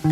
So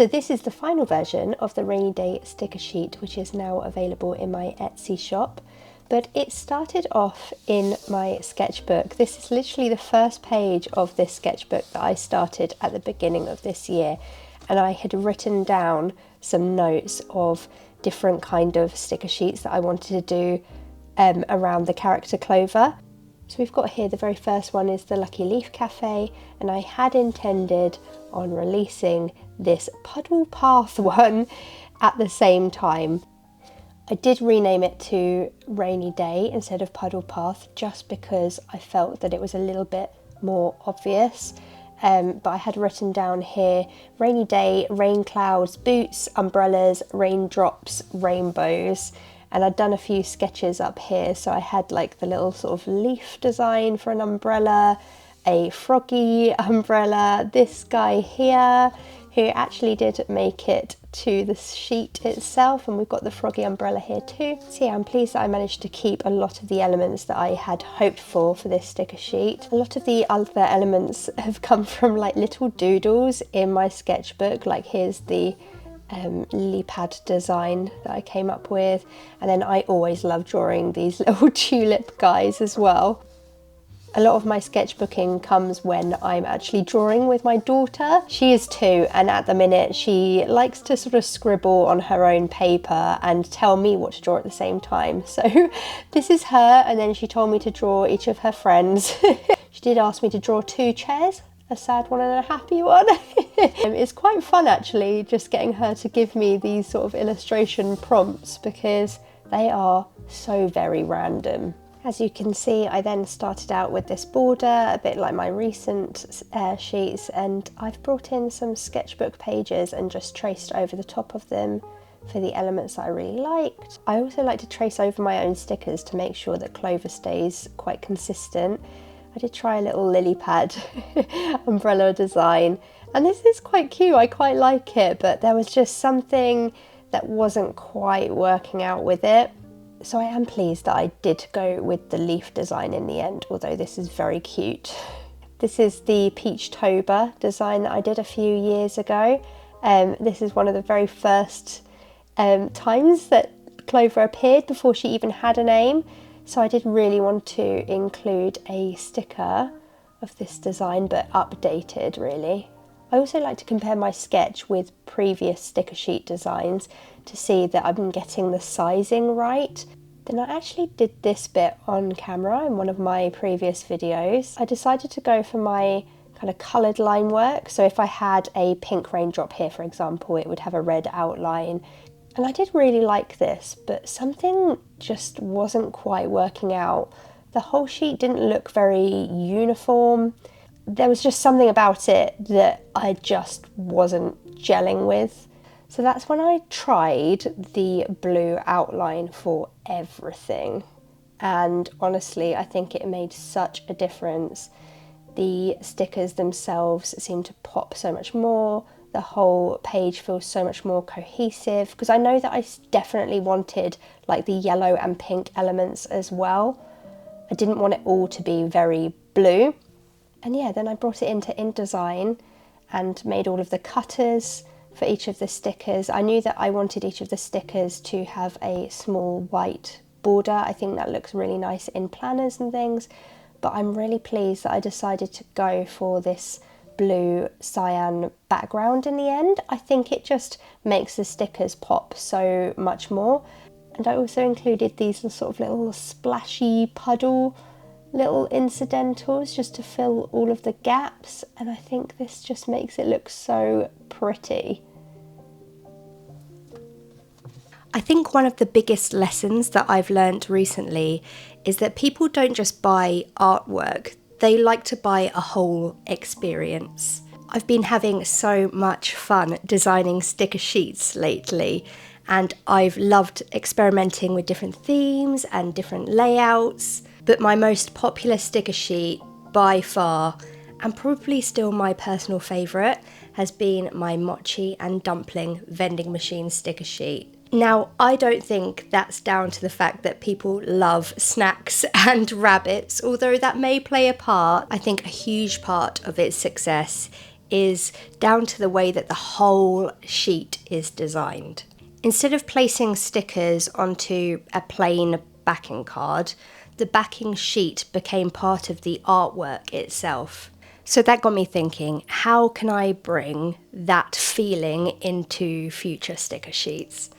this is the final version of the rainy day sticker sheet, which is now available in my Etsy shop. But it started off in my sketchbook. This is literally the first page of this sketchbook that I started at the beginning of this year. And I had written down some notes of different kind of sticker sheets that I wanted to do around the character Clover. So we've got here, the very first one is the Lucky Leaf Cafe, and I had intended on releasing this Puddle Path one at the same time. I did rename it to Rainy Day instead of Puddle Path just because I felt that it was a little bit more obvious. But I had written down here, rainy day, rain clouds, boots, umbrellas, raindrops, rainbows. And I'd done a few sketches up here, so I had like the little sort of leaf design for an umbrella, a froggy umbrella, this guy here who actually did make it to the sheet itself, and we've got the froggy umbrella here too. So yeah, I'm pleased that I managed to keep a lot of the elements that I had hoped for this sticker sheet. A lot of the other elements have come from like little doodles in my sketchbook, like here's the lily pad design that I came up with, and then I always love drawing these little tulip guys as well. A lot of my sketchbooking comes when I'm actually drawing with my daughter. She is 2, and at the minute she likes to sort of scribble on her own paper and tell me what to draw at the same time. So this is her, and then she told me to draw each of her friends. She did ask me to draw 2 chairs, a sad one and a happy one. It's quite fun actually, just getting her to give me these sort of illustration prompts because they are so very random. As you can see, I then started out with this border, a bit like my recent sheets, and I've brought in some sketchbook pages and just traced over the top of them for the elements that I really liked. I also like to trace over my own stickers to make sure that Clover stays quite consistent. I did try a little lily pad umbrella design, and this is quite cute, I quite like it, but there was just something that wasn't quite working out with it. So I am pleased that I did go with the leaf design in the end, although this is very cute. This is the Peachtober design that I did a few years ago. This is one of the very first times that Clover appeared before she even had a name. So I did really want to include a sticker of this design, but updated really. I also like to compare my sketch with previous sticker sheet designs to see that I'm getting the sizing right. Then I actually did this bit on camera in one of my previous videos. I decided to go for my kind of coloured line work. So if I had a pink raindrop here, for example, it would have a red outline. And I did really like this, but something just wasn't quite working out. The whole sheet didn't look very uniform. There was just something about it that I just wasn't gelling with. So that's when I tried the blue outline for everything. And honestly, I think it made such a difference. The stickers themselves seem to pop so much more. The whole page feels so much more cohesive, because I know that I definitely wanted like the yellow and pink elements as well. I didn't want it all to be very blue. And yeah, then I brought it into InDesign and made all of the cutters for each of the stickers. I knew that I wanted each of the stickers to have a small white border. I think that looks really nice in planners and things, but I'm really pleased that I decided to go for this blue cyan background in the end. I think it just makes the stickers pop so much more. And I also included these sort of little splashy puddle little incidentals just to fill all of the gaps, and I think this just makes it look so pretty. I think one of the biggest lessons that I've learned recently is that people don't just buy artwork, they like to buy a whole experience. I've been having so much fun designing sticker sheets lately, and I've loved experimenting with different themes and different layouts, but my most popular sticker sheet by far, and probably still my personal favourite, has been my mochi and dumpling vending machine sticker sheet. Now, I don't think that's down to the fact that people love snacks and rabbits, although that may play a part. I think a huge part of its success is down to the way that the whole sheet is designed. Instead of placing stickers onto a plain backing card, the backing sheet became part of the artwork itself. So that got me thinking, how can I bring that feeling into future sticker sheets?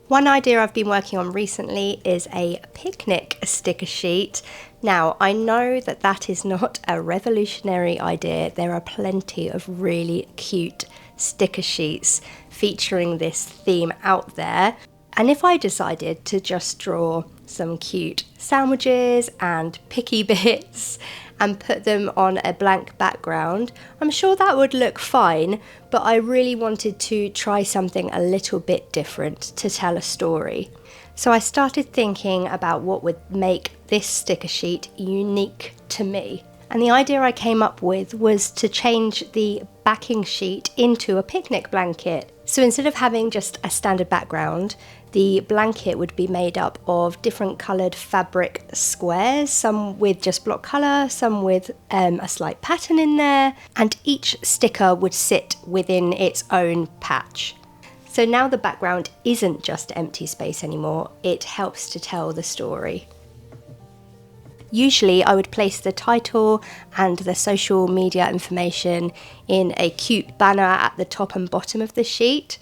One idea I've been working on recently is a picnic sticker sheet. Now, I know that that is not a revolutionary idea. There are plenty of really cute sticker sheets featuring this theme out there. And if I decided to just draw some cute sandwiches and picky bits and put them on a blank background, I'm sure that would look fine, but I really wanted to try something a little bit different to tell a story. So I started thinking about what would make this sticker sheet unique to me. And the idea I came up with was to change the backing sheet into a picnic blanket. So instead of having just a standard background, the blanket would be made up of different coloured fabric squares, some with just block colour, some with a slight pattern in there, and each sticker would sit within its own patch. So now the background isn't just empty space anymore, it helps to tell the story. Usually I would place the title and the social media information in a cute banner at the top and bottom of the sheet.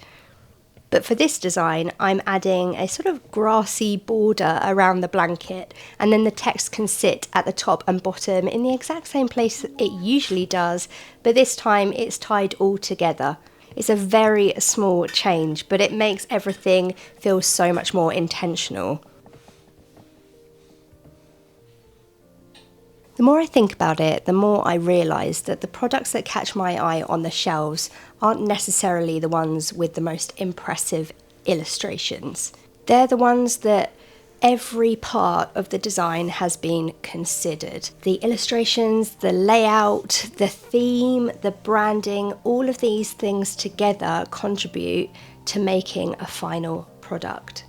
But for this design, I'm adding a sort of grassy border around the blanket, and then the text can sit at the top and bottom in the exact same place that it usually does, but this time it's tied all together. It's a very small change, but it makes everything feel so much more intentional. The more I think about it, the more I realise that the products that catch my eye on the shelves aren't necessarily the ones with the most impressive illustrations. They're the ones that every part of the design has been considered. The illustrations, the layout, the theme, the branding, all of these things together contribute to making a final product.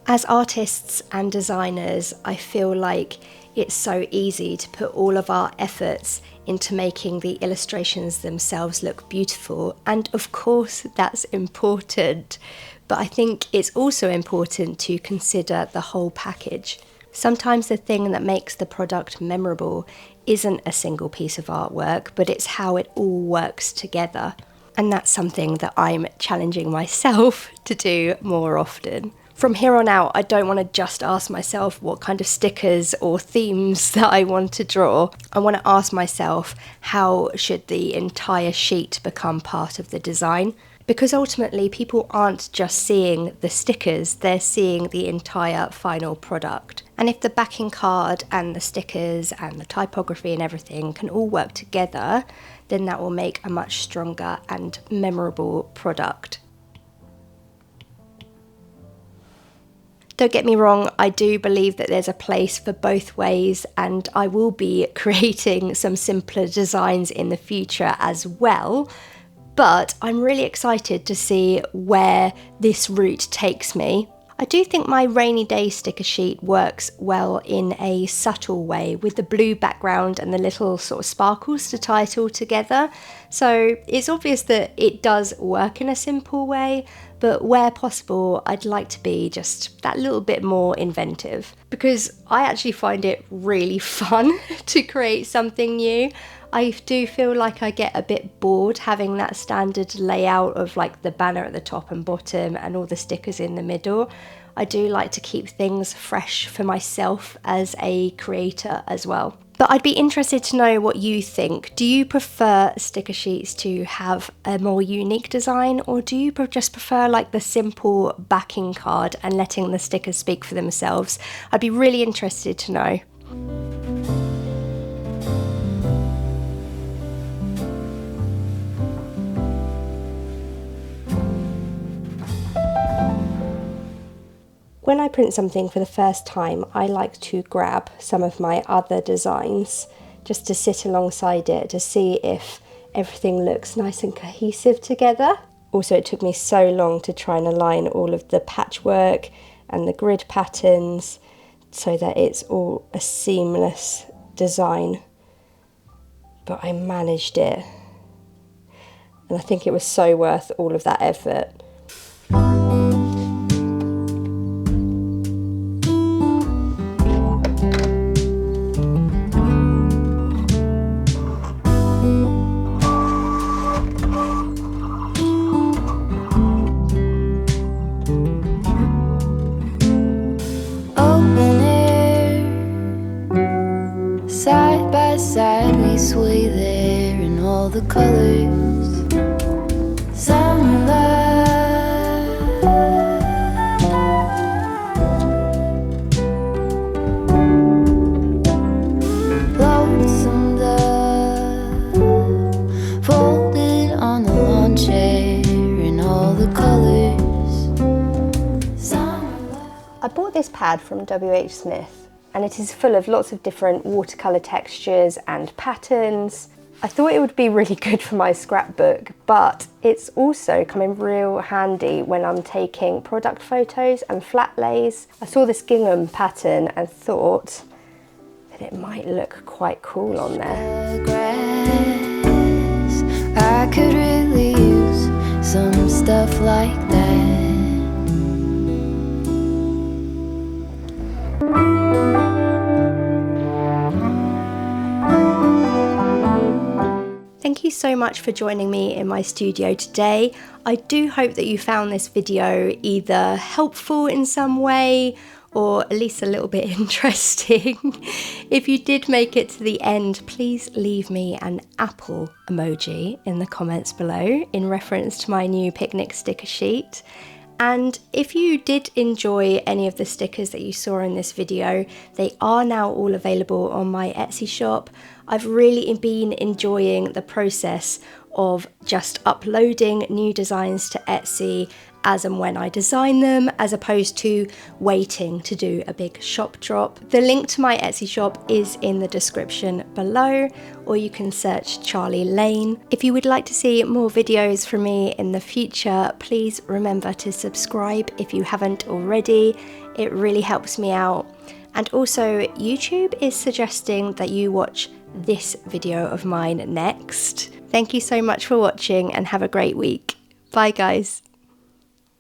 As artists and designers, I feel like it's so easy to put all of our efforts into making the illustrations themselves look beautiful, and of course that's important, but I think it's also important to consider the whole package. Sometimes the thing that makes the product memorable isn't a single piece of artwork, but it's how it all works together, and that's something that I'm challenging myself to do more often. From here on out, I don't want to just ask myself what kind of stickers or themes that I want to draw. I want to ask myself, how should the entire sheet become part of the design? Because ultimately, people aren't just seeing the stickers, they're seeing the entire final product. And if the backing card and the stickers and the typography and everything can all work together, then that will make a much stronger and memorable product. Don't get me wrong, I do believe that there's a place for both ways, and I will be creating some simpler designs in the future as well, but I'm really excited to see where this route takes me. I do think my rainy day sticker sheet works well in a subtle way with the blue background and the little sort of sparkles to tie it all together. So it's obvious that it does work in a simple way, but where possible, I'd like to be just that little bit more inventive, because I actually find it really fun to create something new. I do feel like I get a bit bored having that standard layout of like the banner at the top and bottom and all the stickers in the middle. I do like to keep things fresh for myself as a creator as well. But I'd be interested to know what you think. Do you prefer sticker sheets to have a more unique design, or do you just prefer like the simple backing card and letting the stickers speak for themselves? I'd be really interested to know. When I print something for the first time, I like to grab some of my other designs just to sit alongside it to see if everything looks nice and cohesive together. Also, it took me so long to try and align all of the patchwork and the grid patterns so that it's all a seamless design. But I managed it, and I think it was so worth all of that effort. Side by side we sway there in all the colors. Summer love, lonesome dove, folded on the lawn chair in all the colors. Summer love. I bought this pad from WH Smith, and it is full of lots of different watercolour textures and patterns. I thought it would be really good for my scrapbook, but it's also come in real handy when I'm taking product photos and flat lays. I saw this gingham pattern and thought that it might look quite cool on there. Grass, I could really use some stuff like that. Thank you so much for joining me in my studio today. I do hope that you found this video either helpful in some way or at least a little bit interesting. If you did make it to the end, please leave me an apple emoji in the comments below in reference to my new picnic sticker sheet. And if you did enjoy any of the stickers that you saw in this video, they are now all available on my Etsy shop. I've really been enjoying the process of just uploading new designs to Etsy as and when I design them, as opposed to waiting to do a big shop drop. The link to my Etsy shop is in the description below, or you can search Charly Lane. If you would like to see more videos from me in the future, please remember to subscribe if you haven't already. It really helps me out. And also, YouTube is suggesting that you watch this video of mine next. Thank you so much for watching and have a great week. Bye guys.